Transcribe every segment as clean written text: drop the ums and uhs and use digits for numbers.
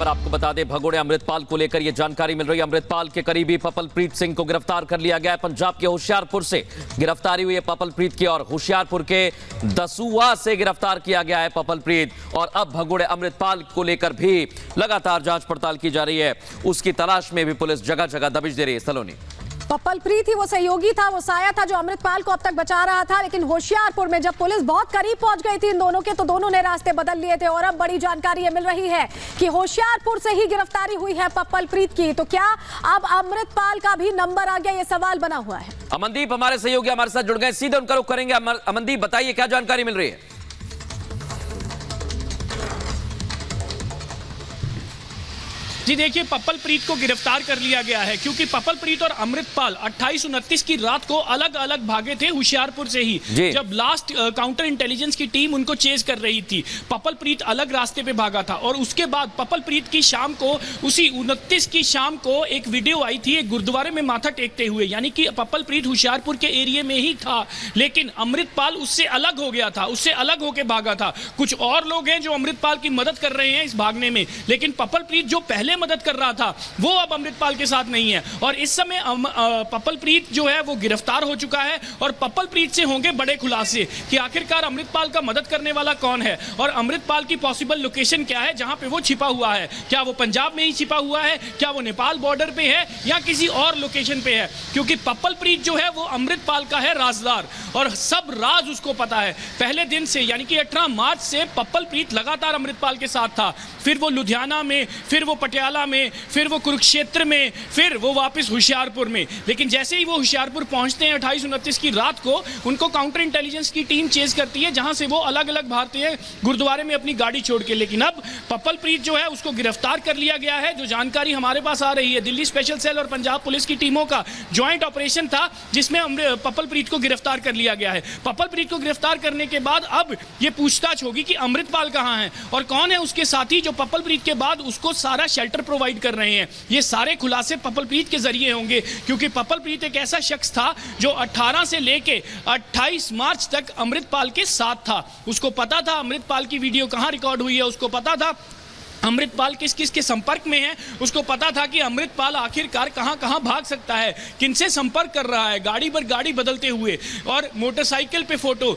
खबर आपको बता दें, भगोड़े अमृतपाल को लेकर यह जानकारी मिल रही है। अमृतपाल के करीबी पपलप्रीत सिंह को गिरफ्तार कर लिया गया है। पंजाब के होशियारपुर से गिरफ्तारी हुई है पपलप्रीत की, और होशियारपुर के दसूहा से गिरफ्तार किया गया है पपलप्रीत। और अब भगोड़े अमृतपाल को लेकर भी लगातार जांच पड़ताल की जा रही है। उसकी तलाश में भी पुलिस जगह जगह दबिश दे रही है। सलोनी, पपलप्रीत ही वो सहयोगी था, वो साया था जो अमृतपाल को अब तक बचा रहा था। लेकिन होशियारपुर में जब पुलिस बहुत करीब पहुंच गई थी इन दोनों के, तो दोनों ने रास्ते बदल लिए थे। और अब बड़ी जानकारी ये मिल रही है कि होशियारपुर से ही गिरफ्तारी हुई है पपलप्रीत की। तो क्या अब अमृतपाल का भी नंबर आ गया, ये सवाल बना हुआ है। अमनदीप हमारे सहयोगी हमारे साथ जुड़ गए, सीधे उनका रुख करेंगे। अमनदीप, बताइए क्या जानकारी मिल रही है। जी देखिए, पपलप्रीत को गिरफ्तार कर लिया गया है क्योंकि पपलप्रीत और अमृतपाल 28-29 की रात को अलग अलग भागे थे होशियारपुर से ही। जब लास्ट काउंटर इंटेलिजेंस की टीम उनको चेज कर रही थी, पपलप्रीत अलग रास्ते पे भागा था। और उसके बाद पपलप्रीत की शाम को, उसी 29 की शाम को एक वीडियो आई थी एक गुरुद्वारे में माथा टेकते हुए, यानी कि पपलप्रीत होशियारपुर के एरिया में ही था, लेकिन अमृतपाल उससे अलग हो गया था, उससे अलग होकर भागा था। कुछ और लोग हैं जो अमृतपाल की मदद कर रहे हैं इस भागने में, लेकिन पपलप्रीत जो पहले मदद कर रहा था वो अब अमृतपाल के साथ नहीं है। और इस समय पपलप्रीत जो है वो गिरफ्तार हो चुका है, और पपलप्रीत से होंगे बड़े खुलासे कि आखिरकार अमृतपाल का मदद करने वाला कौन है और अमृतपाल की पॉसिबल लोकेशन क्या है जहां पे वो छिपा हुआ है। क्या वो पंजाब में ही छिपा हुआ है, क्या वो नेपाल बॉर्डर पे है, या किसी और लोकेशन पे है। क्योंकि पपलप्रीत जो है वो अमृतपाल का है राजदार, और सब राज उसको पता है। पहले दिन से, यानी कि 18 मार्च से पपलप्रीत लगातार अमृतपाल के साथ था। फिर वो लुधियाना में, फिर वो पटियाला में, फिर वो कुरुक्षेत्र में, फिर वो वापस होशियारपुर में। लेकिन जैसे ही वो होशियारपुर पहुंचते हैं 28-29 की रात को, उनको काउंटर इंटेलिजेंस की टीम चेज करती है, जहां से वो अलग अलग भागते हैं गुरुद्वारे में अपनी गाड़ी छोड़ के। लेकिन अब पपलप्रीत जो है उसको गिरफ्तार कर लिया गया है। जो जानकारी हमारे पास आ रही है, दिल्ली स्पेशल सेल और पंजाब पुलिस की टीमों का ज्वाइंट ऑपरेशन था जिसमें पपलप्रीत को गिरफ्तार कर लिया गया है। पपलप्रीत को गिरफ्तार करने के बाद अब ये पूछताछ होगी कि अमृतपाल कहां है और कौन है उसके साथी जो पपलप्रीत के बाद उसको सारा शेल्टर प्रोवाइड कर रहे हैं। ये सारे खुलासे पपलप्रीत के जरिए होंगे, क्योंकि पपलप्रीत एक ऐसा शख्स था जो 18 से लेके 28 मार्च तक अमृतपाल के साथ था। उसको पता था अमृतपाल की वीडियो कहां रिकॉर्ड हुई है, उसको पता था अमृतपाल किस किस के संपर्क में है, उसको पता था कि अमृतपाल आखिरकार कहां कहां भाग सकता है, किनसे संपर्क कर रहा है, गाड़ी पर गाड़ी बदलते हुए, और मोटरसाइकिल पे फोटो,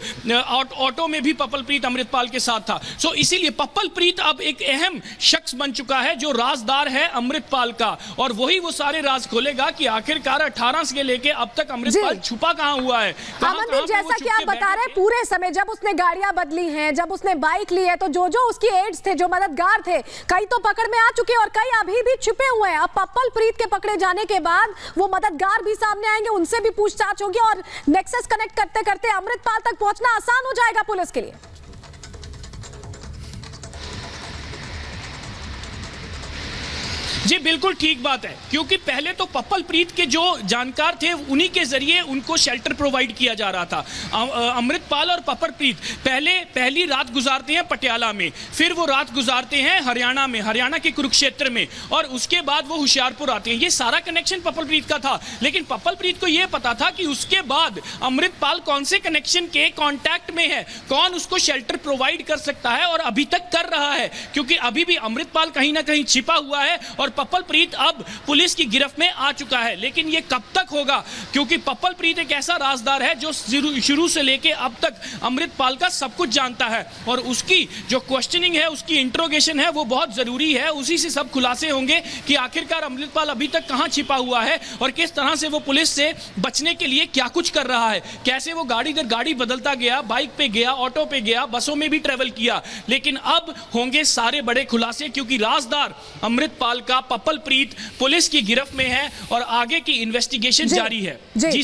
ऑटो में भी पपलप्रीत अमृतपाल के साथ था। सो इसीलिए पपलप्रीत अब एक अहम शख्स बन चुका है जो राजदार है अमृतपाल का, और वही वो सारे राज खोलेगा कि आखिरकार 18 से लेके अब तक अमृतपाल छुपा कहां हुआ है। जैसा कि आप बता रहे हैं, पूरे समय जब उसने गाड़ियां बदली हैं, जब उसने बाइक ली है, तो जो उसकी एड्स थे, जो मददगार थे, कई तो पकड़ में आ चुके और कई अभी भी छिपे हुए हैं। अब पपलप्रीत के पकड़े जाने के बाद वो मददगार भी सामने आएंगे, उनसे भी पूछताछ होगी, और नेक्सस कनेक्ट करते करते अमृतपाल तक पहुंचना आसान हो जाएगा पुलिस के लिए। जी बिल्कुल ठीक बात है, क्योंकि पहले तो पपलप्रीत के जो जानकार थे उन्हीं के जरिए उनको शेल्टर प्रोवाइड किया जा रहा था। अमृतपाल और पपलप्रीत पहली रात गुजारते हैं पटियाला में, फिर वो रात गुजारते हैं हरियाणा के कुरुक्षेत्र में, और उसके बाद वो होशियारपुर आते हैं। ये सारा कनेक्शन पपलप्रीत का था, लेकिन पपलप्रीत को ये पता था कि उसके बाद अमृतपाल कौन से कनेक्शन के कॉन्टैक्ट में है, कौन उसको शेल्टर प्रोवाइड कर सकता है, और अभी तक कर रहा है, क्योंकि अभी भी अमृतपाल कहीं ना कहीं छिपा हुआ है और पपलप्रीत अब पुलिस की गिरफ्त में आ चुका है। लेकिन ये कब तक होगा, क्योंकि पपलप्रीत एक ऐसा राजदार है जो शुरू से लेके अब तक अमृतपाल का सब कुछ जानता है, और उसकी जो क्वेश्चनिंग है, उसकी इंट्रोगेशन है, वो बहुत जरूरी है। उसी से सब खुलासे होंगे कि आखिरकार अमृतपाल अभी तक कहां छिपा हुआ है और किस तरह से वो पुलिस से बचने के लिए क्या कुछ कर रहा है, कैसे वो गाड़ी दर गाड़ी बदलता गया, बाइक पे गया, ऑटो पे गया, बसों में भी ट्रेवल किया। लेकिन अब होंगे सारे बड़े खुलासे, क्योंकि राजदार अमृतपाल का पपलप्रीत पुलिस की गिरफ्त में है और आगे की इन्वेस्टिगेशन जारी है। जी।